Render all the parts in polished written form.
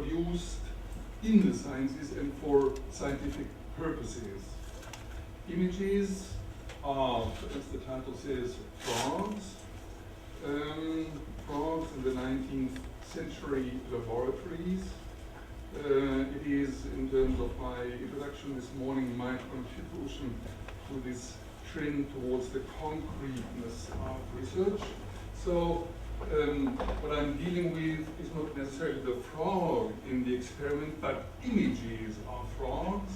used in the sciences and for scientific purposes. Images of, as the title says, frogs. Frogs in the 19th century laboratories. It is, in terms of my introduction this morning, my contribution to this trend towards the concreteness of research. So, what I'm dealing with is not necessarily the frog in the experiment, but images of frogs,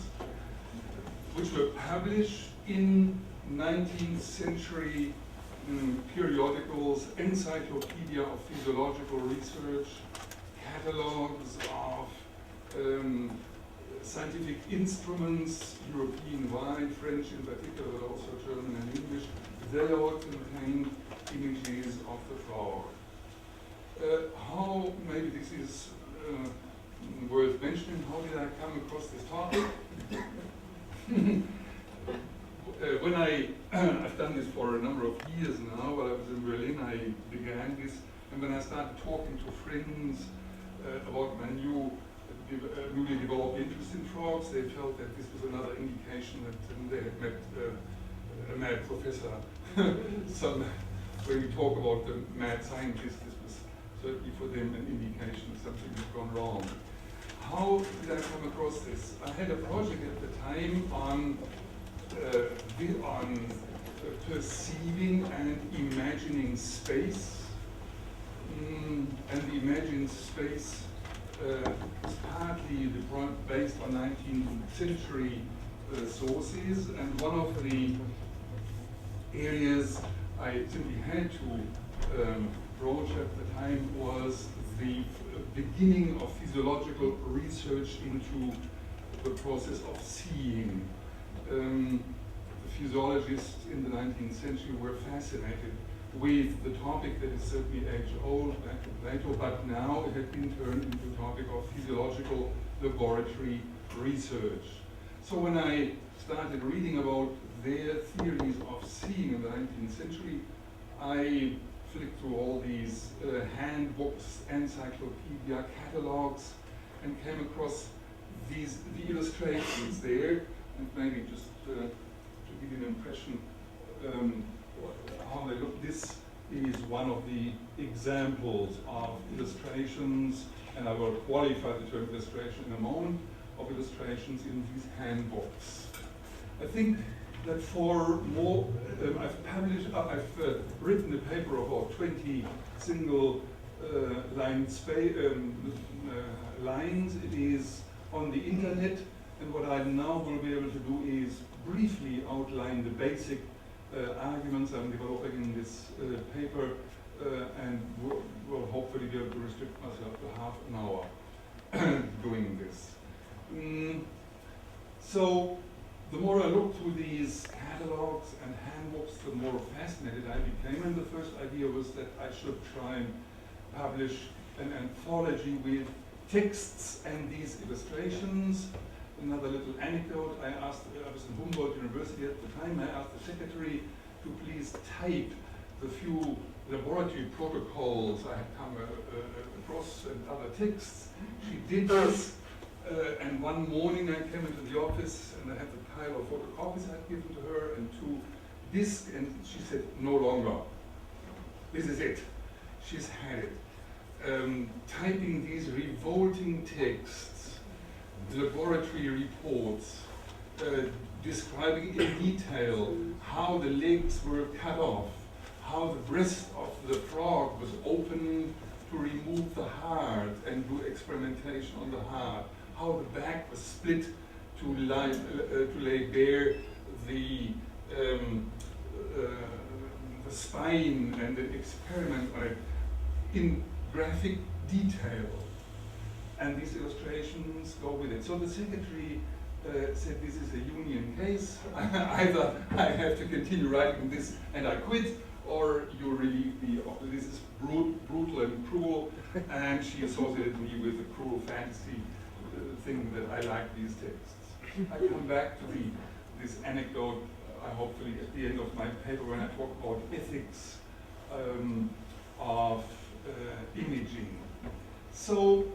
which were published in 19th century periodicals, encyclopedia of physiological research, catalogs of scientific instruments, European-wide, French in particular, but also German and English. They all contain images of the frog. How, maybe this is worth mentioning, how did I come across this topic? When I've done this for a number of years now, while I was in Berlin, I began this, and when I started talking to friends about my newly developed interest in frogs, they felt that this was another indication that they had met a mad professor. When we talk about the mad scientist, this was certainly for them an indication that something had gone wrong. How did I come across this? I had a project at the time on perceiving and imagining space, and the imagined space is partly based on 19th century sources, and one of the areas I simply had to broach at the time was the beginning of physiological research into the process of seeing. The physiologists in the 19th century were fascinated with the topic that is certainly age-old, back to Plato, but now it had been turned into the topic of physiological laboratory research. So when I started reading about their theories of seeing in the 19th century, I flicked through all these handbooks, encyclopedia, catalogs, and came across the illustrations there, and maybe just to give you an impression how they look. This is one of the examples of illustrations, and I will qualify the term illustration in a moment, of illustrations in these handbooks. I think that for more, I've written a paper of about 20 single lines. It is on the internet, and what I now will be able to do is briefly outline the basic arguments I'm developing in this paper, and will hopefully be able to restrict myself to half an hour doing this. So the more I looked through these catalogs and handbooks, the more fascinated I became, and the first idea was that I should try and publish an anthology with texts and these illustrations. Another little anecdote, I was in Humboldt University at the time, I asked the secretary to please type the few laboratory protocols I had come across and other texts. She did this, and one morning I came into the office and I had the pile of photocopies I had given to her and 2 discs, and she said, no longer. This is it. She's had it. Typing these revolting texts, laboratory reports, describing in detail how the legs were cut off, how the breast of the frog was opened to remove the heart and do experimentation on the heart, how the back was split to lay bare the spine, and an experiment on it in graphic detail. And these illustrations go with it. So the secretary said this is a union case. Either I have to continue writing this and I quit, or you relieve me of this is brutal and cruel. And she associated me with the cruel fantasy thing that I like these texts. I come back to this anecdote, hopefully at the end of my paper, when I talk about ethics of imaging. So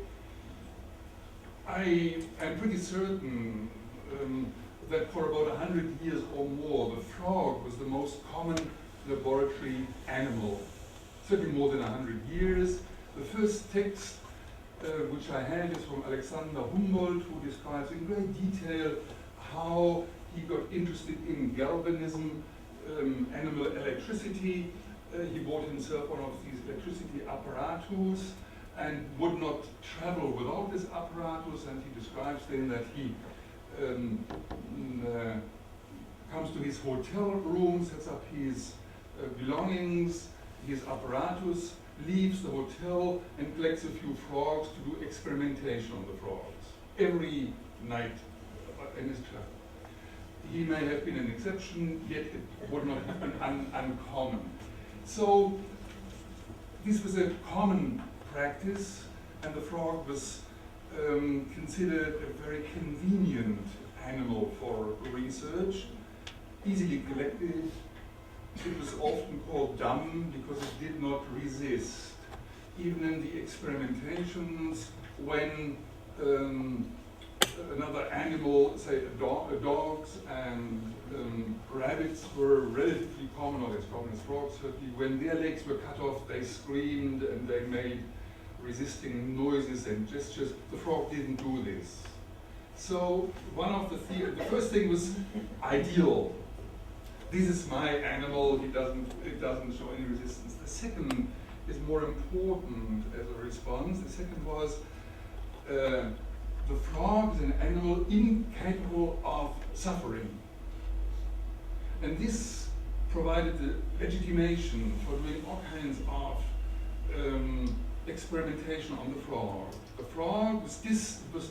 I am pretty certain that for about 100 years or more, the frog was the most common laboratory animal. Certainly more than 100 years. The first text which I have is from Alexander Humboldt, who describes in great detail how he got interested in galvanism, animal electricity. He bought himself one of these electricity apparatus and would not travel without this apparatus, and he describes then that he comes to his hotel room, sets up his belongings, his apparatus, leaves the hotel and collects a few frogs to do experimentation on the frogs every night in his travel. He may have been an exception, yet it would not have been uncommon. So this was a common practice, and the frog was considered a very convenient animal for research, easily collected. It was often called dumb because it did not resist. Even in the experimentations, when another animal, say dogs and rabbits were relatively common, or as common as frogs certainly, when their legs were cut off, they screamed and they made resisting noises and gestures. The frog didn't do this. So one of the first thing was ideal. This is my animal, it doesn't show any resistance. The second is more important as a response. The second was the frog is an animal incapable of suffering. And this provided the legitimation for doing all kinds of experimentation on the frog. The frog was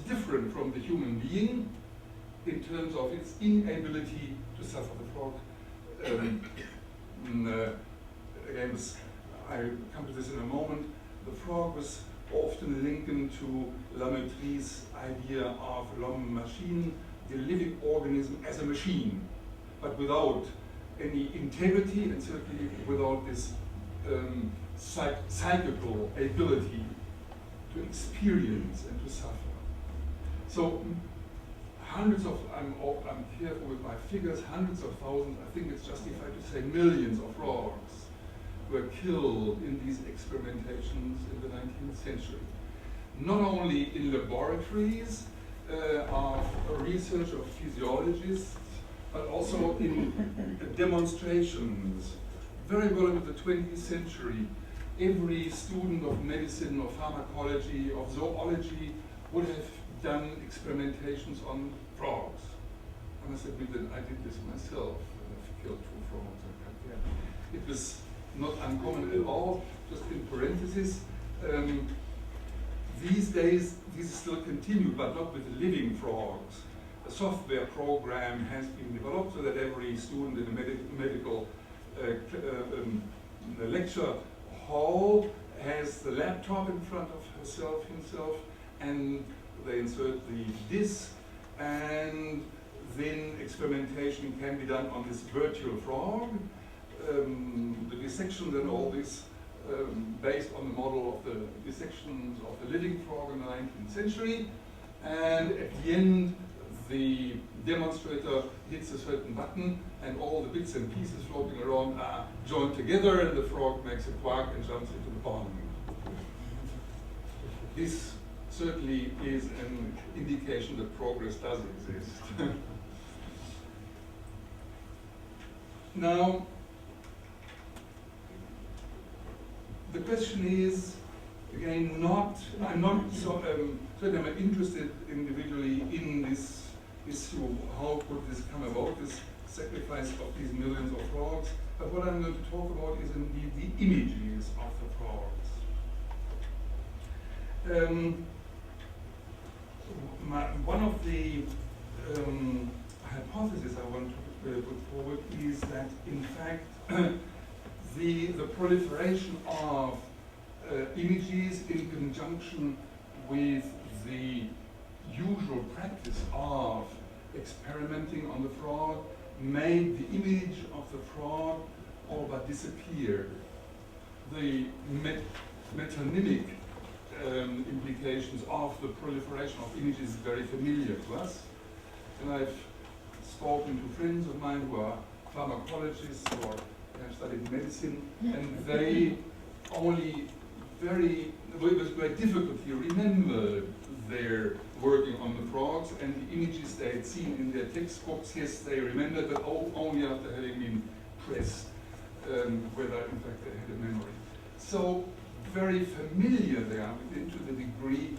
different from the human being in terms of its inability to suffer. The frog, again, I come to this in a moment, the frog was often linked to La Mettrie's idea of l'homme machine, the living organism as a machine, but without any integrity and certainly without this psychical ability to experience and to suffer. So hundreds of, I'm careful with my figures, hundreds of thousands, I think it's justified to say millions of frogs were killed in these experimentations in the 19th century. Not only in laboratories of research of physiologists, but also in demonstrations. Very well into the 20th century, every student of medicine or pharmacology, of zoology, would have done experimentations on frogs. I must admit that I did this myself. I've killed 2 frogs. It was not uncommon at all, just in parentheses. These days, this is still continued, but not with living frogs. A software program has been developed so that every student in a medical lecture hall has the laptop in front of himself, and they insert the disc, and then experimentation can be done on this virtual frog. The dissections and all this based on the model of the dissections of the living frog in the 19th century. And at the end, the demonstrator hits a certain button, and all the bits and pieces floating around are joined together, and the frog makes a quack and jumps into the pond. This certainly is an indication that progress does exist. Now, the question is, again, I'm not so, certainly I'm interested individually in this issue, how could this come about, this sacrifice of these millions of frogs, but what I'm going to talk about is indeed the images of the frogs. One of the hypotheses I want to put forward is that, in fact, the proliferation of images in conjunction with the usual practice of experimenting on the frog made the image of the frog all but disappear. The metonymic implications of the proliferation of images is very familiar to us. And I've spoken to friends of mine who are pharmacologists or have studied medicine, and they only with great difficulty remembered their working on the frogs and the images they had seen in their textbooks. Yes, they remembered, but only after having been pressed, whether in fact they had a memory. So very familiar they are with it, to the degree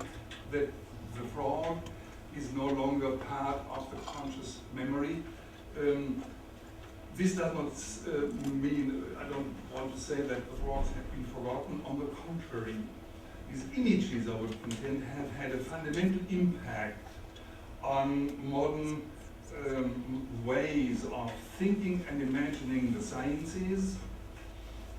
that the frog is no longer part of the conscious memory. This does not mean, I don't want to say that the frogs have been forgotten. On the contrary, these images, I would contend, have had a fundamental impact on modern ways of thinking and imagining the sciences.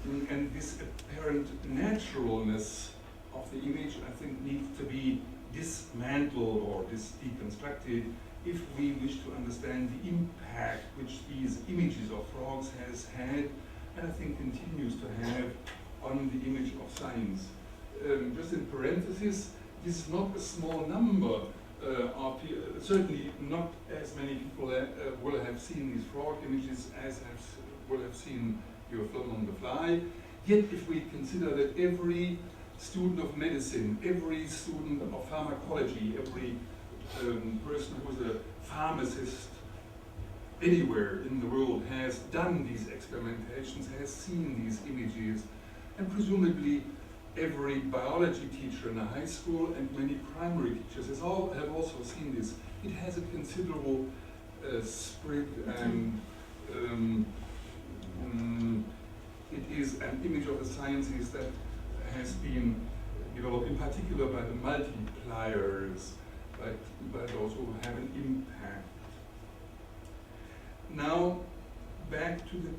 And this apparent naturalness of the image, I think, needs to be dismantled or deconstructed if we wish to understand the impact which these images of frogs has had, and I think continues to have, on the image of science. Just in parenthesis, this is not a small number of people, certainly not as many people will have seen these frog images as will have seen your film on the fly. Yet if we consider that every student of medicine, every student of pharmacology, every person who is a pharmacist anywhere in the world has done these experimentations, has seen these images, and presumably every biology teacher in a high school and many primary teachers have also seen this. It has a considerable spread, and it is an image of the sciences that has been developed in particular by the multipliers, by those who have an impact. Now, back to the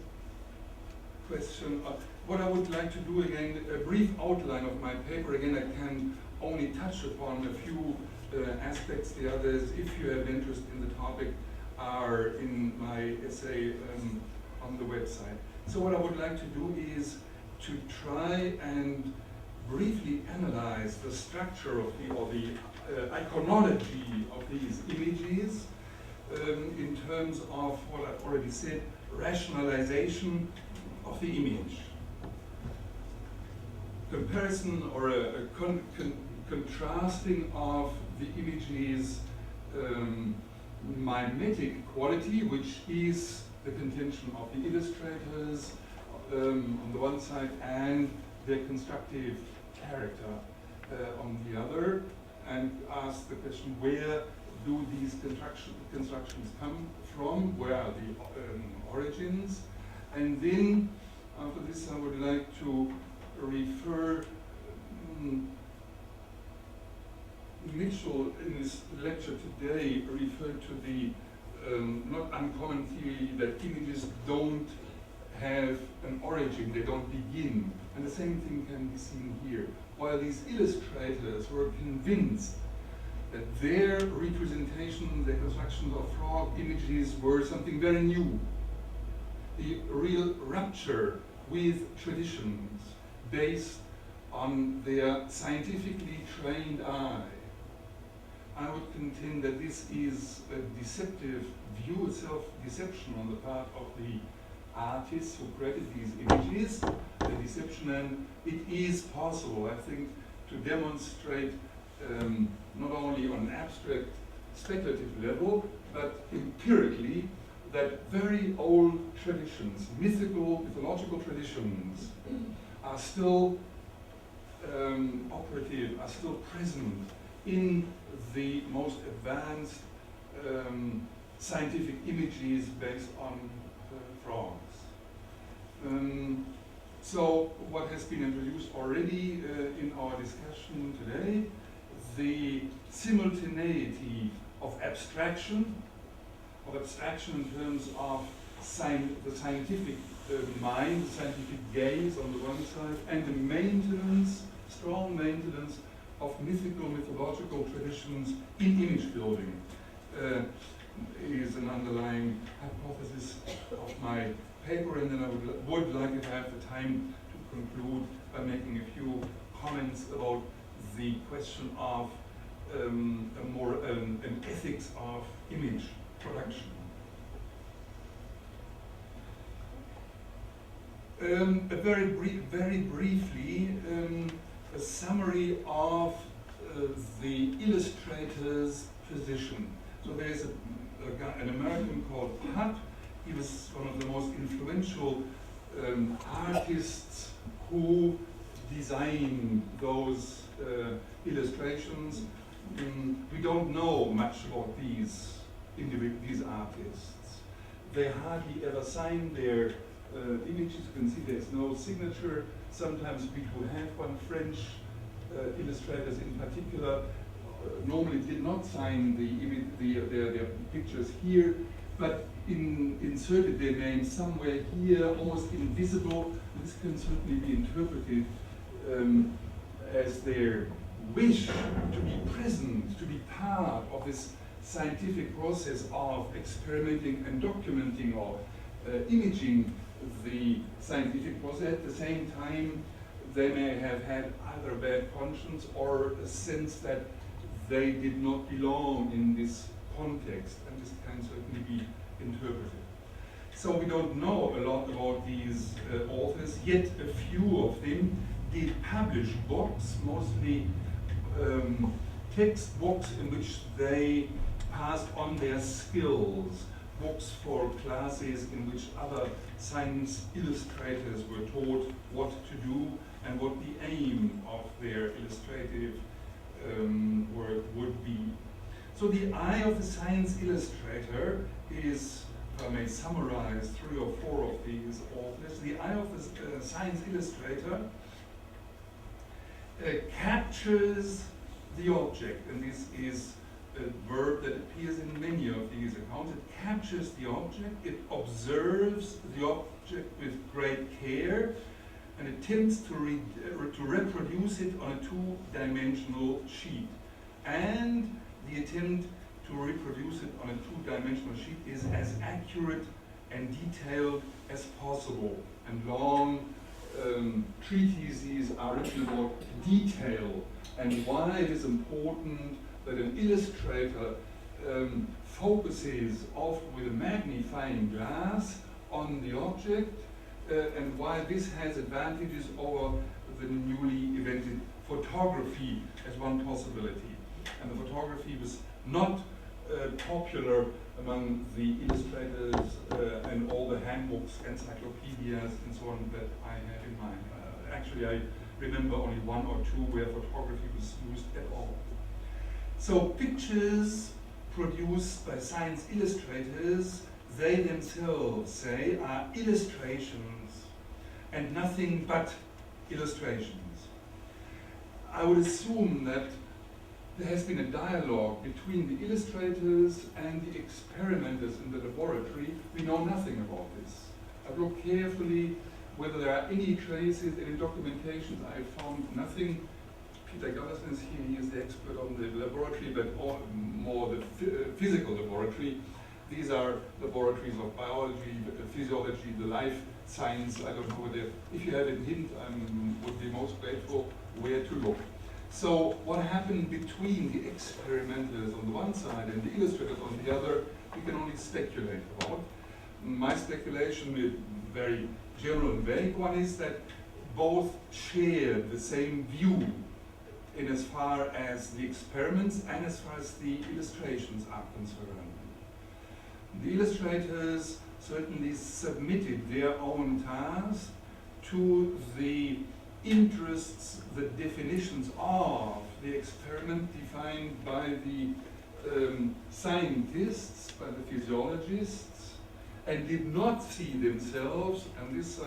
question of what I would like to do again, a brief outline of my paper. Again, I can only touch upon a few aspects. The others, if you have interest in the topic, are in my essay on the website. So what I would like to do is to try and briefly analyze the structure of the iconology of these images in terms of what I've already said, rationalization of the image. Comparison or a contrasting of the image's mimetic quality, which is the contention of the illustrators on the one side, and their constructive character on the other, and ask the question, where do these constructions come from? Where are the origins? And then, after this, I would like to refer Mitchell in his lecture today referred to the not uncommon theory that images don't have an origin, they don't begin. And the same thing can be seen here. While these illustrators were convinced that their representation, their construction of frog images were something very new, the real rupture with traditions based on their scientifically trained eye, I would contend that this is a deceptive view, a self-deception on the part of the artists who created these images, the deception, and it is possible, I think, to demonstrate not only on an abstract, speculative level, but empirically, that very old traditions, mythological traditions, are still operative, are still present in the most advanced scientific images based on frogs. So what has been introduced already in our discussion today, the simultaneity of abstraction in terms of the scientific mind, the scientific gaze on the one side, and the maintenance, strong maintenance of mythological traditions in image building is an underlying hypothesis of my paper, and then I would like, if I have the time, to conclude by making a few comments about the question of an ethics of image production. Very briefly, a summary of the illustrator's position. So there's an American called Huppauf. He was one of the most influential artists who designed those illustrations. We don't know much about these artists. They hardly ever sign their images. You can see there's no signature. Sometimes we would have one. French illustrators in particular normally did not sign their pictures here, but inserted their name somewhere here, almost invisible. This can certainly be interpreted as their wish to be present, to be part of this scientific process of experimenting and documenting or imaging the scientific process. At the same time, they may have had either a bad conscience or a sense that they did not belong in this context, and this can certainly be interpreted. So we don't know a lot about these authors, yet a few of them did publish books, mostly text books in which they passed on their skills, books for classes in which other science illustrators were taught what to do and what the aim of their illustrative work would be. So the eye of the science illustrator is, if I may summarize 3 or 4 of these authors, the eye of the science illustrator captures the object, and this is a verb that appears in many of these accounts. It captures the object, it observes the object with great care, and attempts to reproduce it on a 2-dimensional sheet. And the attempt to reproduce it on a 2-dimensional sheet is as accurate and detailed as possible. And long treatises are written about detail and why it is important that an illustrator focuses often with a magnifying glass on the object, and why this has advantages over the newly invented photography as one possibility. And the photography was not popular among the illustrators and all the handbooks, encyclopedias, and so on that I had in mind. Actually, I remember only 1 or 2 where photography was used at all. So pictures produced by science illustrators, they themselves say, are illustrations and nothing but illustrations. I would assume that there has been a dialogue between the illustrators and the experimenters in the laboratory. We know nothing about this. I've looked carefully whether there are any traces, any documentations. I found nothing. Peter Gallerson is here, he is the expert on the laboratory, but more the physical laboratory. These are laboratories of biology, physiology, the life science. I don't know whether, if you have a hint, I would be most grateful where to look. So what happened between the experimenters on the one side and the illustrators on the other, we can only speculate about. My speculation, is very general and vague one, is that both share the same view in as far as the experiments and as far as the illustrations are concerned. The illustrators certainly submitted their own tasks to the interests, the definitions of the experiment defined by the scientists, by the physiologists, and did not see themselves, and this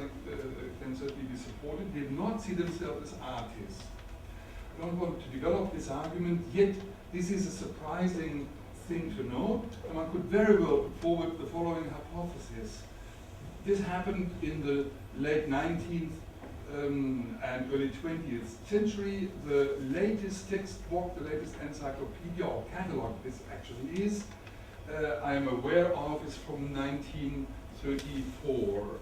can certainly be supported, did not see themselves as artists. I don't want to develop this argument, yet this is a surprising thing to note, and one could very well put forward the following hypothesis. This happened in the late 19th and early 20th century. The latest textbook, the latest encyclopedia or catalog this actually is, I am aware of, is from 1934.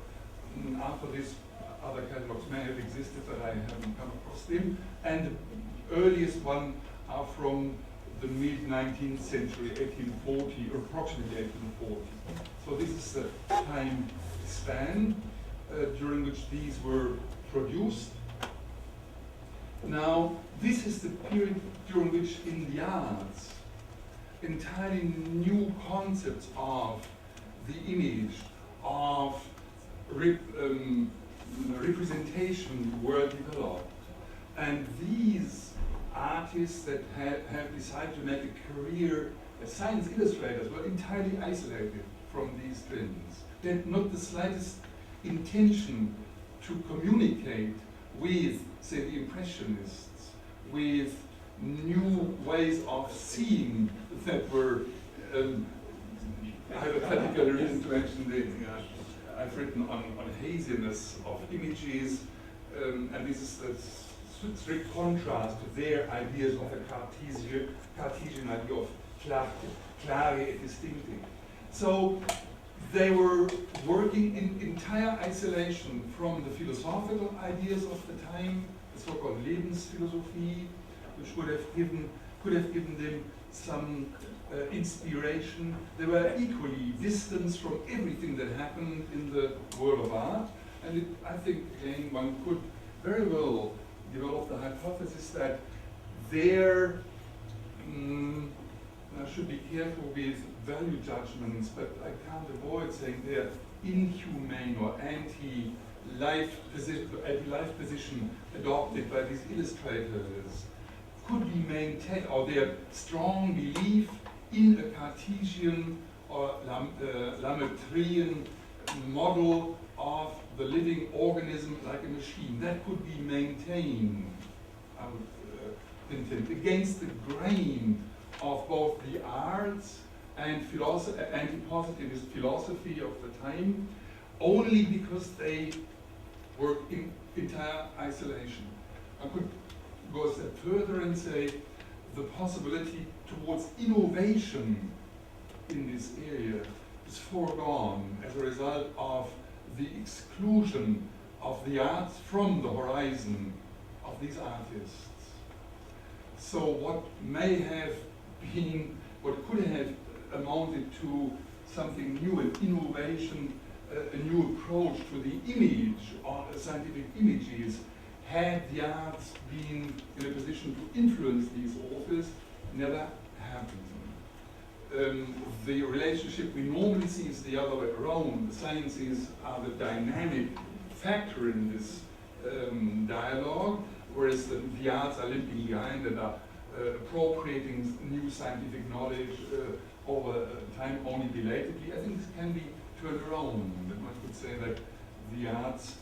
After this, other catalogs may have existed, but I haven't come across them. And the earliest one are from the mid-19th century, 1840, or approximately 1840. So this is the time span during which these were produced. Now, this is the period during which in the arts, entirely new concepts of the image, of representation were developed. And these artists that have decided to make a career as science illustrators were entirely isolated from these trends. They had not the slightest intention to communicate with, say, the Impressionists, with new ways of seeing that were, I have a particular reason to mention the, I've written on haziness of images, and this is a strict contrast to their ideas of a Cartesian idea of clare et distinctive. So they were working in entire isolation from the philosophical ideas of the time, the so-called Lebensphilosophie, which could have given them some inspiration. They were equally distanced from everything that happened in the world of art, and I think, again, one could very well develop the hypothesis that their, I should be careful with value judgments, but I can't avoid saying their inhumane or anti-life position adopted by these illustrators could be maintained, or their strong belief in a Cartesian or Lamarckian model of the living organism like a machine, that could be maintained, I would contend, against the grain of both the arts and anti-positivist philosophy of the time, only because they were in entire isolation. I could go a step further and say the possibility towards innovation in this area is foregone as a result of the exclusion of the arts from the horizon of these artists. So what may have been, what could have amounted to something new, an innovation, a new approach to the image or scientific images, had the arts been in a position to influence these authors, never happened. The relationship we normally see is the other way around. The sciences are the dynamic factor in this dialogue, whereas the arts are limping behind and are appropriating new scientific knowledge over time only belatedly. I think this can be turned around. And one could say that the arts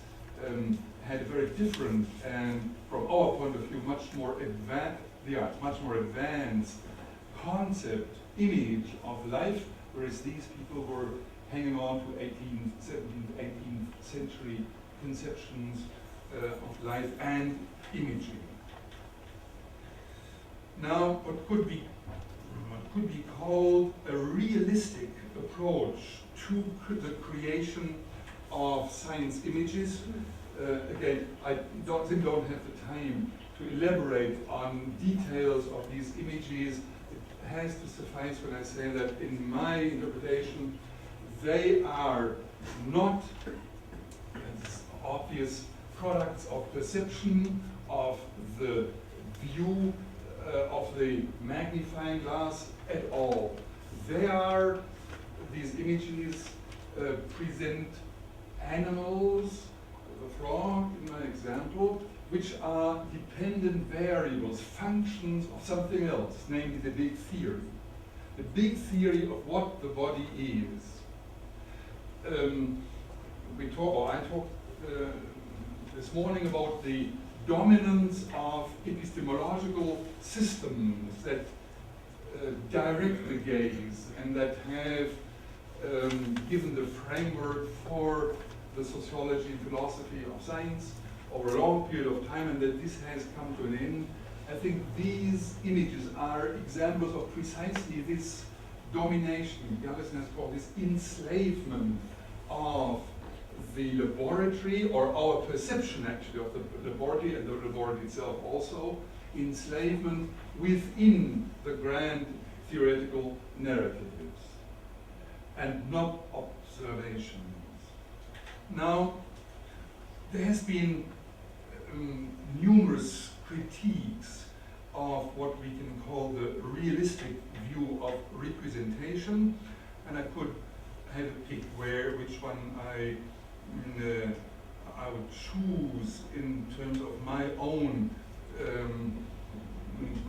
had a very different and, from our point of view, much more advanced concept, image of life, whereas these people were hanging on to 18th, 17th, 18th century conceptions of life and imaging. Now, what could be called a realistic approach to the creation of science images. Again, I don't have the time to elaborate on details of these images. It has to suffice when I say that in my interpretation, they are not obvious products of perception, of the view of the magnifying glass at all. These images present animals, the frog in my example, which are dependent variables, functions of something else, namely the big theory. The big theory of what the body is. I talked this morning about the dominance of epistemological systems that direct the gaze and that have given the framework for the sociology and philosophy of science over a long period of time, and that this has come to an end. I think these images are examples of precisely this domination, Galison has called this enslavement of the laboratory, or our perception actually of the laboratory and the laboratory itself also, enslavement within the grand theoretical narratives, and not observations. Now, there has been numerous critiques of what we can call the realistic view of representation, and I could have a pick which one I would choose in terms of my own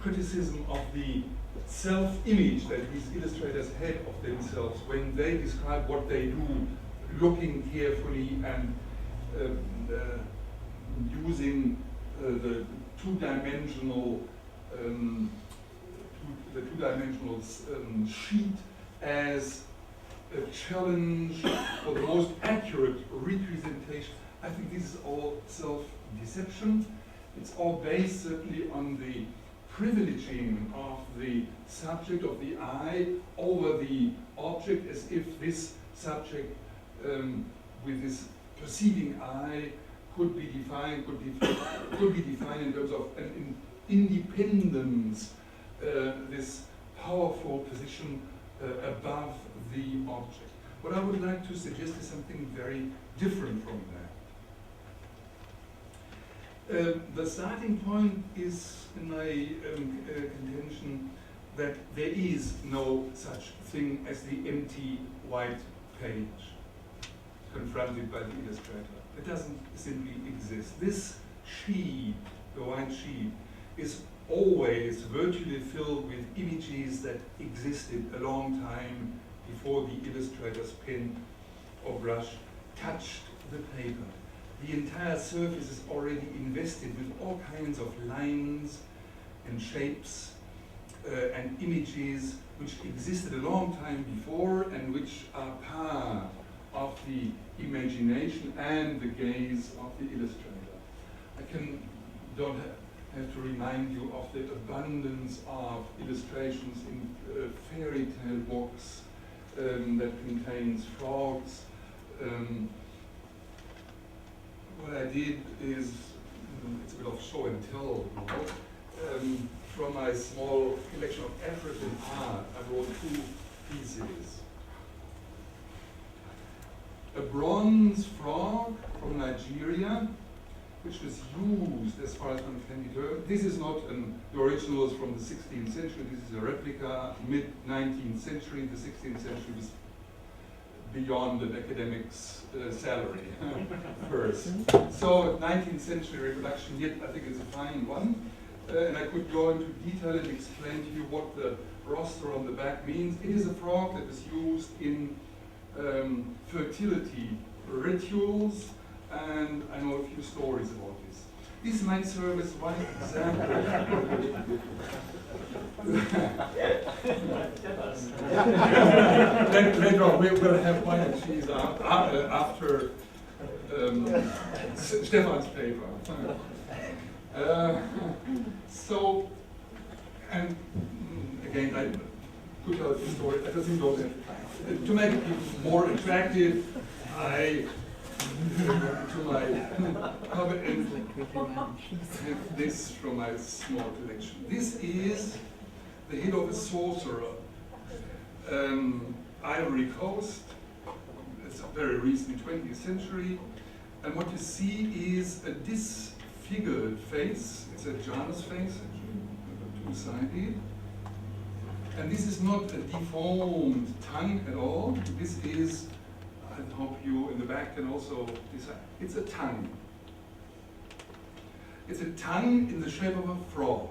criticism of the self-image that these illustrators had of themselves when they describe what they do, looking carefully and using the two-dimensional sheet as a challenge for the most accurate representation. I think this is all self-deception. It's all based certainly on the privileging of the subject, of the I, over the object, as if this subject with this perceiving I could be defined in terms of an independence, this powerful position above the object. What I would like to suggest is something very different from that. The starting point is, in my contention, that there is no such thing as the empty white page confronted by the illustrator. It doesn't simply exist. This sheet, the white sheet, is always virtually filled with images that existed a long time before the illustrator's pen or brush touched the paper. The entire surface is already invested with all kinds of lines and shapes and images which existed a long time before and which are part of the imagination and the gaze of the illustrator. I don't have to remind you of the abundance of illustrations in fairy tale books that contains frogs. What I did is, it's a bit of show and tell, from my small collection of African art, I wrote 2 pieces. A bronze frog from Nigeria, which was used, as far as one can determine. This is not the original is from the 16th century, this is a replica, mid-19th century. The 16th century was beyond an academic's salary first. So 19th century reproduction, yet I think it's a fine one. And I could go into detail and explain to you what the roster on the back means. It is a frog that is used in fertility rituals, and I know a few stories about this. This might serve as one example. Later on, we'll have wine and cheese after Stefan's paper. So, and again, I could tell the story. I just don't have time. To make it more attractive, I to my cover and have this from my small collection. This is the head of a sorcerer, Ivory Coast. It's a very recent 20th century. And what you see is a disfigured face. It's a Janus face, actually, two-sided. And this is not a deformed tongue at all. This is, I hope you in the back can also decide, it's a tongue. It's a tongue in the shape of a frog.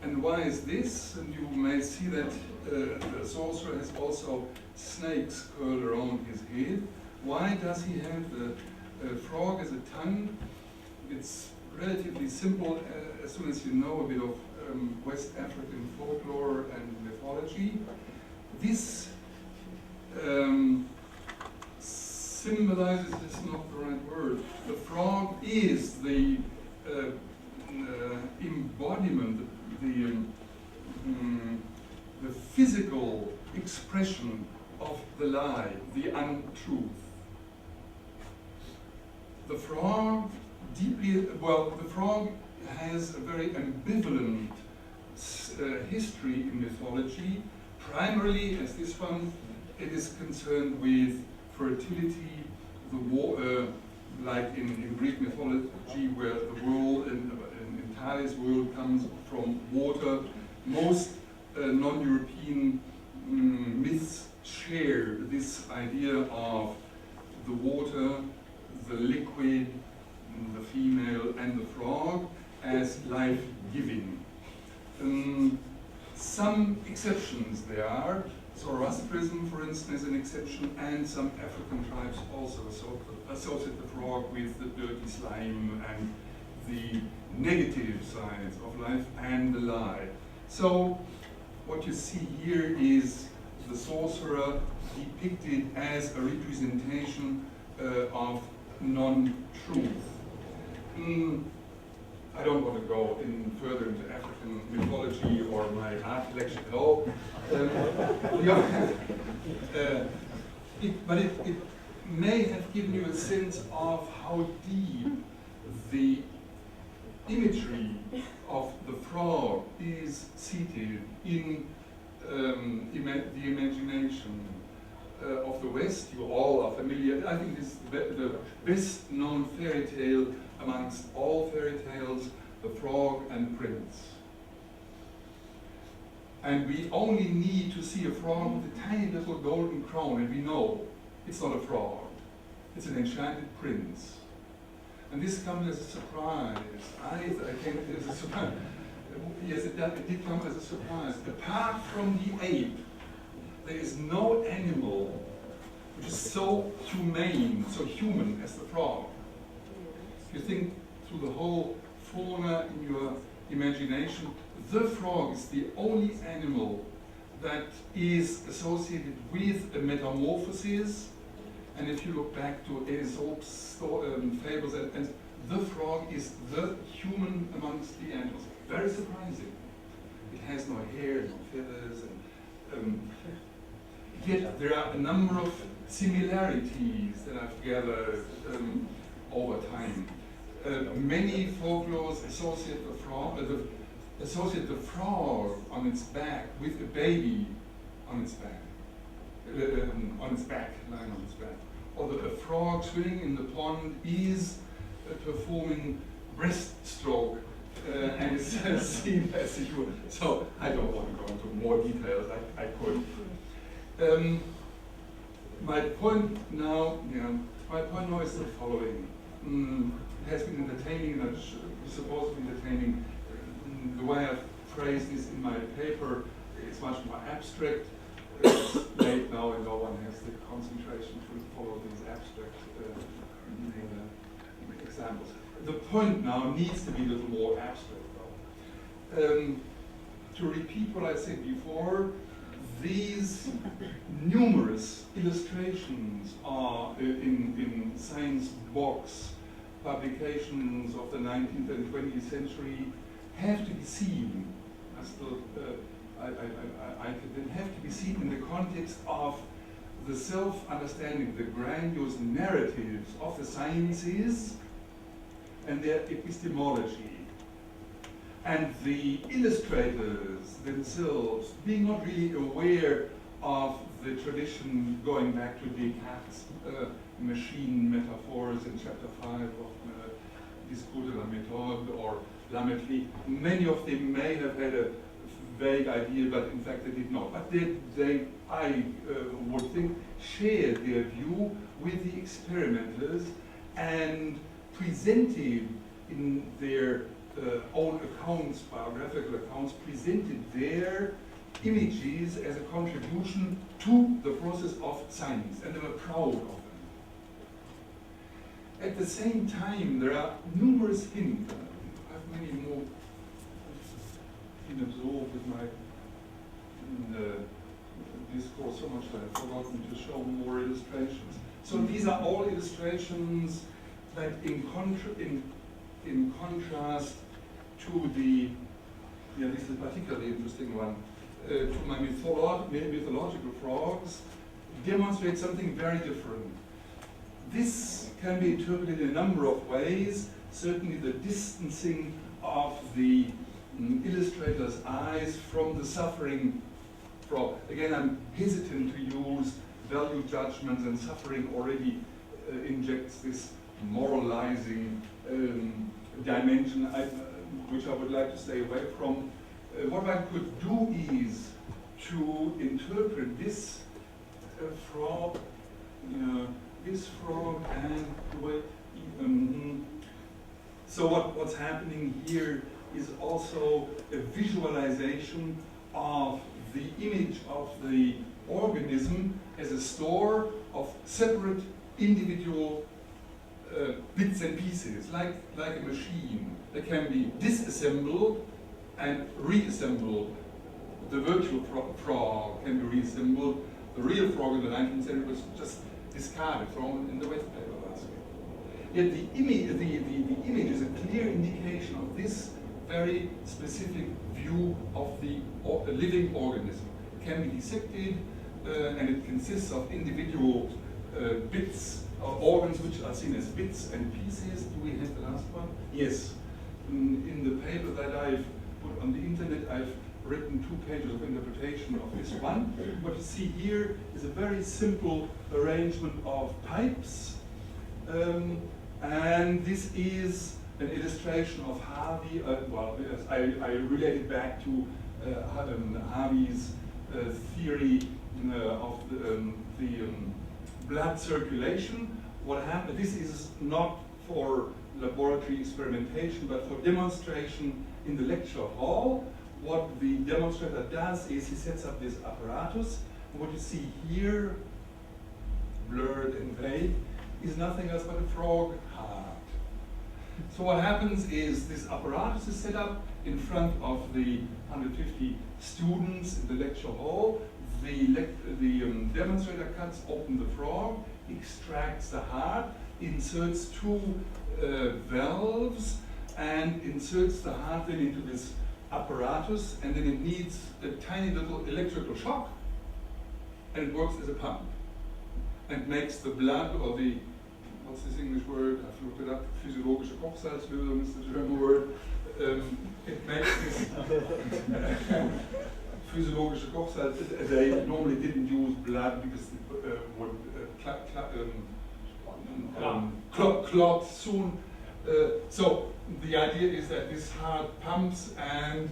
And why is this? And you may see that the sorcerer has also snakes curled around his head. Why does he have the frog as a tongue? It's relatively simple as soon as you know a bit of West African folklore and mythology. This symbolizes, is not the right word, the frog is the embodiment, the physical expression of the lie, the untruth. the frog the frog has a very ambivalent history in mythology. Primarily, as this one, it is concerned with fertility, like in Greek mythology, where the world, in Thales' world, comes from water. Most non-European myths share this idea of the water, the liquid, the female, and the frog as life-giving. Some exceptions there are. Zoroastrianism, for instance, is an exception, and some African tribes also associate the frog with the dirty slime and the negative sides of life and the lie. So what you see here is the sorcerer depicted as a representation of non-truth. I don't want to go further into African mythology or my art collection at all. But it may have given you a sense of how deep the imagery of the frog is seated in the imagination of the West. You all are familiar. I think this is the best known fairy tale amongst all fairy tales, The Frog and Prince. And we only need to see a frog with a tiny little golden crown, and we know it's not a frog. It's an enchanted prince. And this comes as a surprise. I came as a surprise. Yes, it did come as a surprise. Apart from the ape, there is no animal which is so humane, so human as the frog. If you think through the whole fauna in your imagination, the frog is the only animal that is associated with a metamorphosis. And if you look back to Aesop's fables, and the frog is the human amongst the animals. Very surprising. It has no hair, no feathers, and yet there are a number of similarities that I've gathered over time. Many folklores associate the frog on its back with a baby on its back, lying on its back. Or a frog swimming in the pond is performing breaststroke and is seen as if you. So I don't want to go into more details. I could. My point now is the following. It has been entertaining, and it's supposed to be entertaining. The way I've phrased this in my paper is much more abstract. It's late now, and no one has the concentration to follow these abstract examples. The point now needs to be a little more abstract, though. To repeat what I said before, these numerous illustrations are in science box publications of the 19th and 20th century have to be seen. Have to be seen in the context of the self-understanding, the grandiose narratives of the sciences and their epistemology. And the illustrators themselves being not really aware of the tradition going back to Descartes' machine metaphors in chapter 5 of Discours de la méthode or Lamettry. Many of them may have had a vague idea, but in fact they did not. But I would think, shared their view with the experimenters and presented in their own accounts, biographical accounts, presented their images as a contribution to the process of science, and they were proud of them. At the same time, there are numerous hints. I have many more been absorbed with my discourse so much that I've forgotten to show more illustrations. So these are all illustrations that in contrast to the, this is a particularly interesting one, to my mythological frogs, demonstrate something very different. This can be interpreted in a number of ways. Certainly the distancing of the illustrator's eyes from the suffering frog. Again, I'm hesitant to use value judgments, and suffering already injects this moralizing dimension, which I would like to stay away from. What I could do is to interpret this frog, and the way. So what's happening here is also a visualization of the image of the organism as a store of separate individual bits and pieces, like a machine that can be disassembled and reassembled. The virtual frog can be reassembled. The real frog in the 19th century was just discarded, thrown in the waste paper basket. Yet the image is a clear indication of this very specific view of the living organism. It can be dissected, and it consists of individual bits of organs which are seen as bits and pieces. Do we have the last one? Yes. In the paper that I've put on the internet, I've written 2 pages of interpretation of this one. What you see here is a very simple arrangement of pipes, and this is an illustration of Harvey. I relate it back to Harvey's theory of the blood circulation. What happened? This is not for laboratory experimentation, but for demonstration in the lecture hall. What the demonstrator does is he sets up this apparatus. And what you see here, blurred and vague, is nothing else but a frog heart. So what happens is this apparatus is set up in front of the 150 students in the lecture hall. The demonstrator cuts open the frog, extracts the heart, inserts 2 valves, and inserts the heart then into this apparatus, and then it needs a tiny little electrical shock, and it works as a pump, and makes the blood, or the, what's this English word? I've looked it up, physiologische Kochsalzlösung is the German word. It makes this physiologische Kochsalz. They normally didn't use blood because it would clot soon. So the idea is that this heart pumps and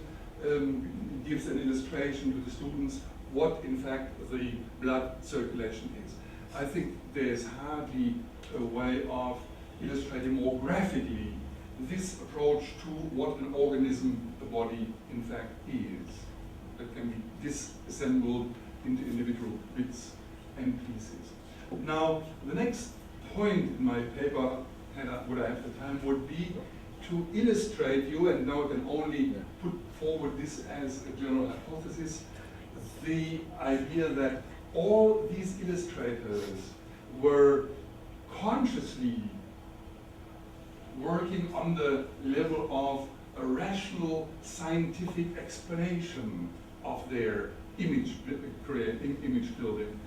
gives an illustration to the students what in fact the blood circulation is. I think there's hardly a way of illustrating more graphically this approach to what an organism, the body, in fact is. That can be disassembled into individual bits and pieces. Now, the next point in my paper, would I have the time, would be to illustrate you, and now I can only put forward this as a general hypothesis, the idea that all these illustrators were consciously working on the level of a rational scientific explanation of their image building.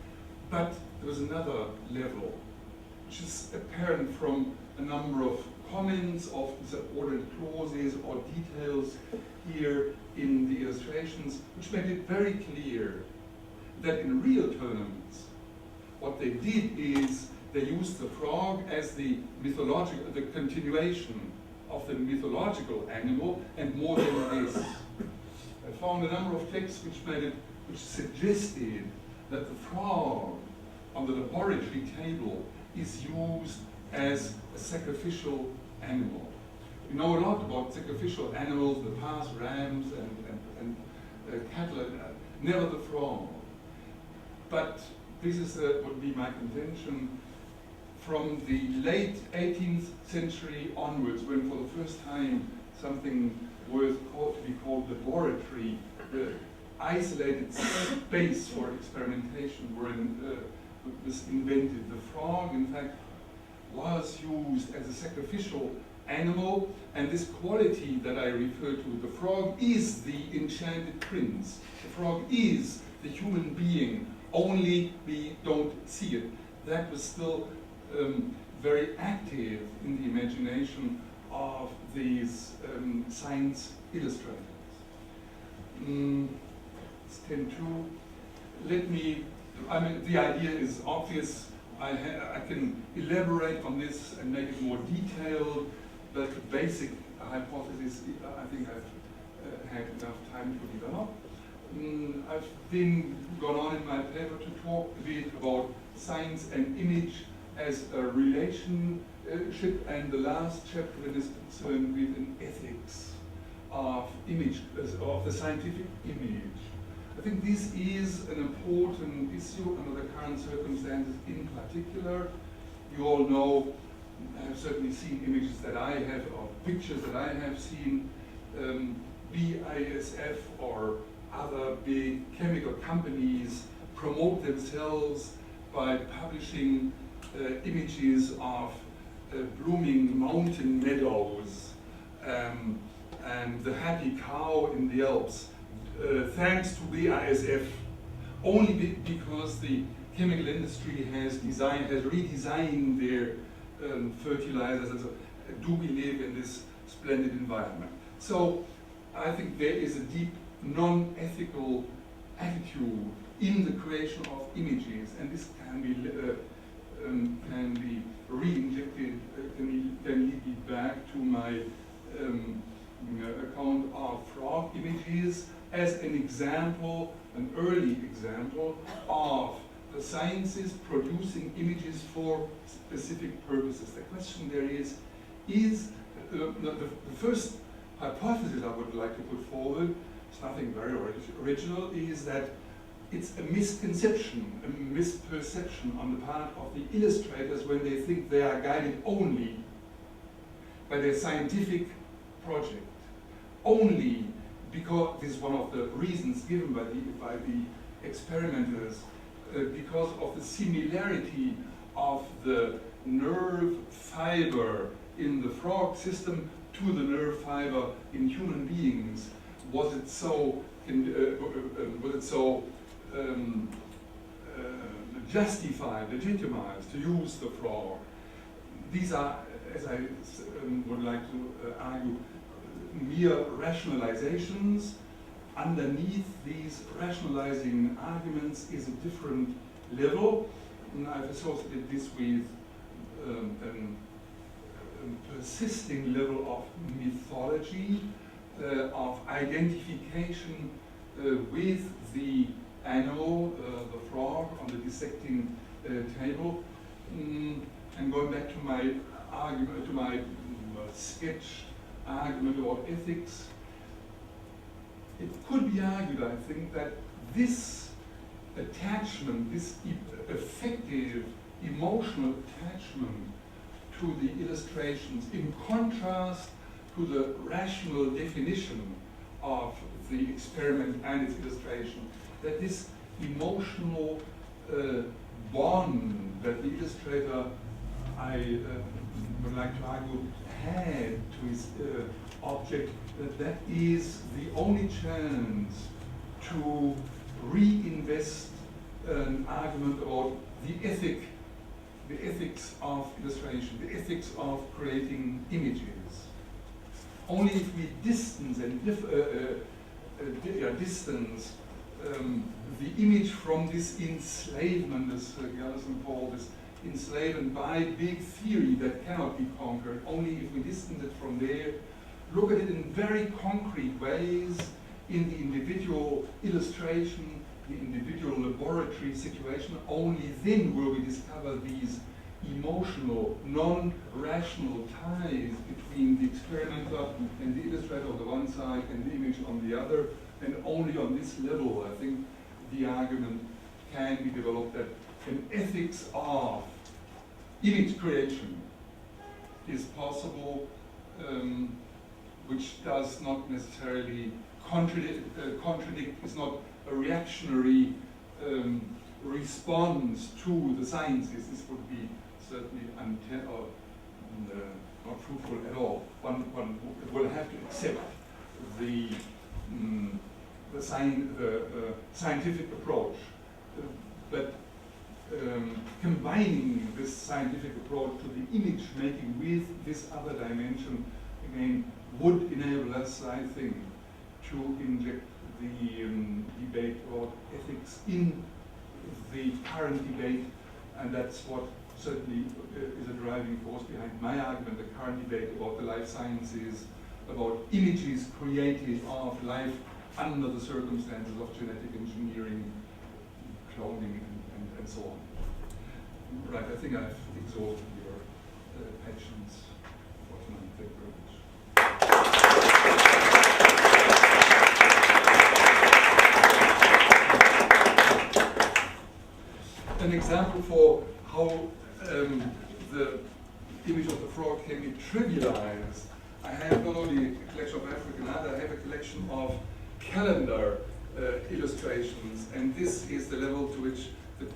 But there was another level, which is apparent from a number of comments, of subordinate clauses or details here in the illustrations, which made it very clear that in real terms, what they did is they used the frog as the continuation of the mythological animal, and more than this. I found a number of texts which suggested that the frog on the laboratory table is used as a sacrificial animal. We know a lot about sacrificial animals, the past rams and cattle, never the frog. But this is would be my contention. From the late 18th century onwards, when for the first time something to be called laboratory, the isolated space for experimentation was invented. The frog, in fact, was used as a sacrificial animal, and this quality that I refer to, the frog is the enchanted prince. The frog is the human being, only we don't see it. That was still very active in the imagination of these science illustrators. It's 10:2. Let me, I mean, the idea is obvious. I can elaborate on this and make it more detailed, but the basic hypothesis, I think I've had enough time to develop. I've then gone on in my paper to talk a bit about science and image as a relationship, and the last chapter is concerned with an ethics of image, of the scientific image. I think this is an important issue under the current circumstances in particular. You all know, I have certainly seen images that I have, or pictures that I have seen, BASF or other big chemical companies promote themselves by publishing images of blooming mountain meadows and the happy cow in the Alps, thanks to BASF, only because the chemical industry has redesigned their fertilizers, and so do we live in this splendid environment. So I think there is a deep non-ethical attitude in the creation of images, and this can be re-injected, can lead me back to my account of frog images as an example, an early example of the sciences producing images for specific purposes. The question there is the first hypothesis I would like to put forward, it's nothing very original, is that it's a misconception, a misperception on the part of the illustrators when they think they are guided only by their scientific project, only because this is one of the reasons given by the experimenters, because of the similarity of the nerve fiber in the frog system to the nerve fiber in human beings. Was it so justified, legitimized to use the frog? These are, as I would like to argue, mere rationalizations. Underneath these rationalizing arguments is a different level. And I've associated this with a persisting level of mythology, of identification with the animal, the frog, on the dissecting table. And going back to my argument, to my sketch argument about ethics, it could be argued, I think, that this attachment, this effective emotional attachment to the illustrations, in contrast to the rational definition of the experiment and its illustration, that this emotional bond that the illustrator, I would like to argue, had to his object, that is the only chance to reinvest an argument about the ethics of illustration, the ethics of creating images. Only if we distance and distance the image from this enslavement, as Galison called this, enslavement by big theory that cannot be conquered, only if we distance it from there, look at it in very concrete ways, in the individual illustration, the individual laboratory situation, only then will we discover these emotional, non-rational ties between the experimenter and the illustrator on the one side and the image on the other. And only on this level, I think, the argument can be developed that an ethics of image creation is possible, which does not necessarily contradict, is not a reactionary response to the sciences. This would be certainly not fruitful at all. One will have to accept the scientific approach. But combining this scientific approach to the image making with this other dimension, again, would enable us, I think, to inject the debate about ethics in the current debate, and that's what certainly is a driving force behind my argument, the current debate about the life sciences, about images created of life under the circumstances of genetic engineering, cloning, and so on. Right, I think I've exhausted your patience for tonight. Thank you very much. An example for how the image of the frog can be trivialized. I have not only a collection of African art, I have a collection of calendar illustrations, and this is the level to which the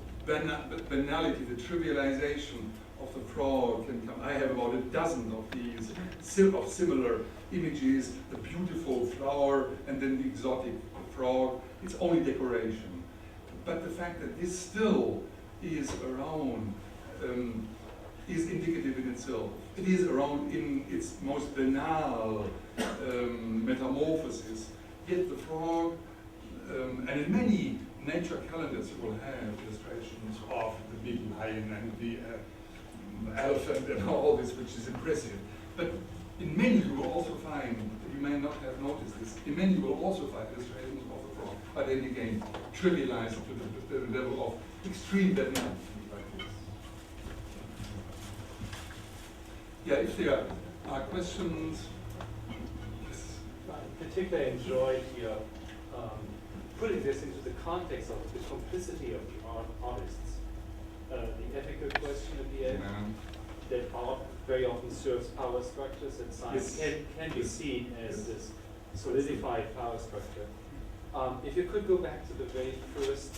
banality, the trivialization of the frog can come. I have about a dozen of these of similar images, the beautiful flower and then the exotic frog. It's only decoration. But the fact that this still is around is indicative in itself. It is around in its most banal metamorphosis. Yet the frog, and in many nature calendars you will have illustrations of the big lion and the elephant and all this, which is impressive. But in many you will also find, you may not have noticed this, in many you will also find illustrations of the frog, but then again, trivialized to the level of extreme banality. Yeah, if there are questions. Yes. I particularly enjoyed your putting this into the context of the complicity of the artists. The ethical question at the end, that art very often serves power structures, and science can be seen as this solidified power structure. If you could go back to the very first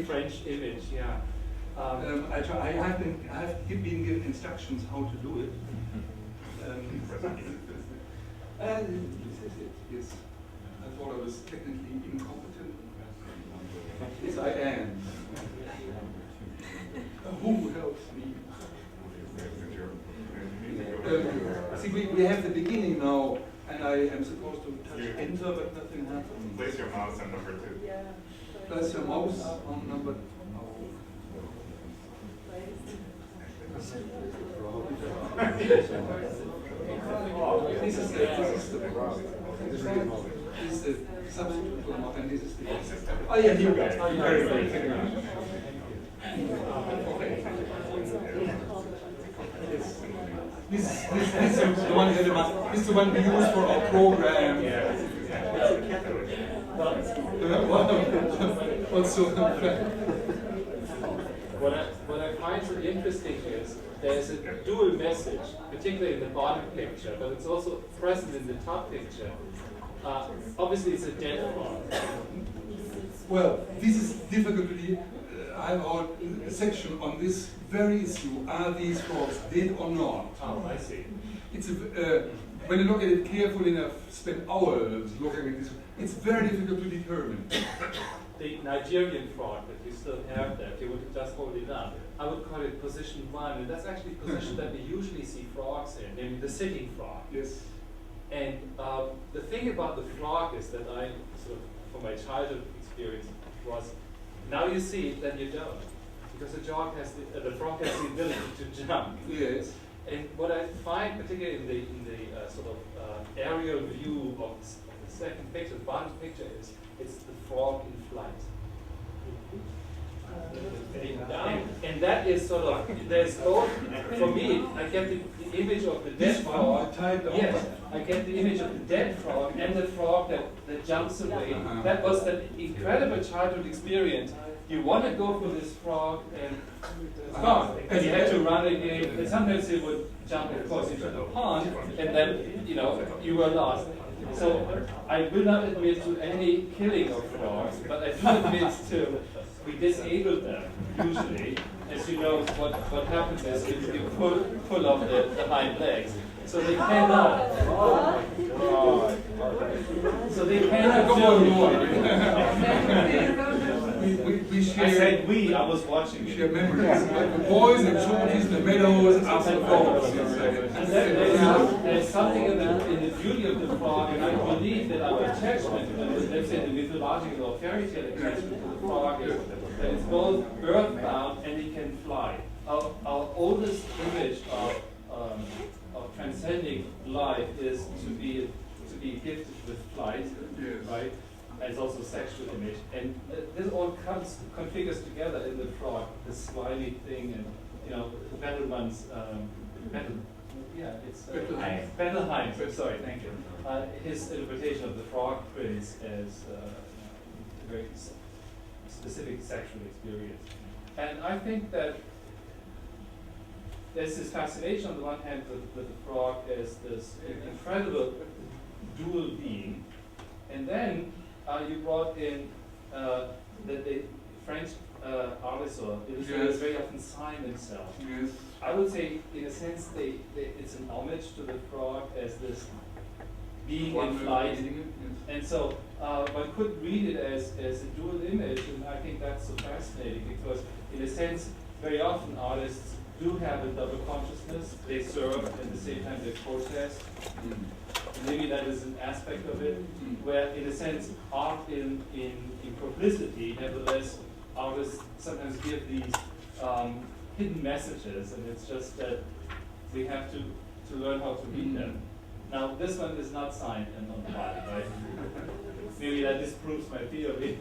French image, yeah. I have been given instructions how to do it. And this is it, yes. I thought I was technically incompetent. Yes, I am. Who helps me? See, we have the beginning now, and I am supposed to touch enter, but nothing happens. Place your mouse on number 2. Yeah. Place your mouse on number 2. This is the substitute for and this is the oh yeah, here we go. Very good. This is the one that this is the one we use for our program. Also, what I find so interesting is there's a dual message, particularly in the bottom picture, but it's also present in the top picture. Obviously, it's a dead frog. Well, this is difficult to I have a section on this very issue. Are these frogs dead or not? Oh, I see. It's when you look at it carefully enough, spend hours looking at this, it's very difficult to determine. The Nigerian frog that you still have there, if you would just hold it up, I would call it position 1, and that's actually a position that we usually see frogs in, namely the sitting frog. Yes. And the thing about the frog is that I, sort of, from my childhood experience, was now you see it, then you don't. Because the frog has the ability to jump. Yes. And what I find, particularly in the sort of aerial view of the second picture, the bottom picture, is it's the frog in flight. And that is sort of, there's both, for me, I get the image of the dead frog. Yes, I get the image of the dead frog and the frog that jumps away. That was an incredible childhood experience. You want to go for this frog and it's gone. And you had to run again. And sometimes it would jump, of course, into the pond, and then, you were lost. So I will not admit to any killing of frogs, but I do admit to we disable them usually. As you know, what happens is you pull off the hind legs, so they cannot. So they cannot do. we I share. said we, I was watching We it. share memories. The boys, the shorties, the meadows, up the falls. And there's something in the beauty of the frog, and I believe that our attachment, let's say the mythological or fairy tale attachment to the frog, is that it's both earthbound and it can fly. Our oldest image of transcending life is to be gifted with flight, Yes. right? And it's also a sexual image, and this all configures together in the frog, the slimy thing, and Bettelmann's Bettelheim. Sorry, thank you. His interpretation of the frog prince as a very specific sexual experience, and I think that there's this fascination on the one hand with the frog as this incredible dual being, and then you brought in that the French artists or illustrators very often sign themselves. Yes. I would say, in a sense, it's an homage to the frog as this being in flight, and so one could read it as a dual image, and I think that's so fascinating because, in a sense, very often artists do have a double consciousness. They serve at the same time they protest. Maybe that is an aspect of it, where in a sense art in publicity, nevertheless artists sometimes give these hidden messages, and it's just that we have to learn how to read them. Now this one is not signed and on the body, right? Maybe that disproves my theory.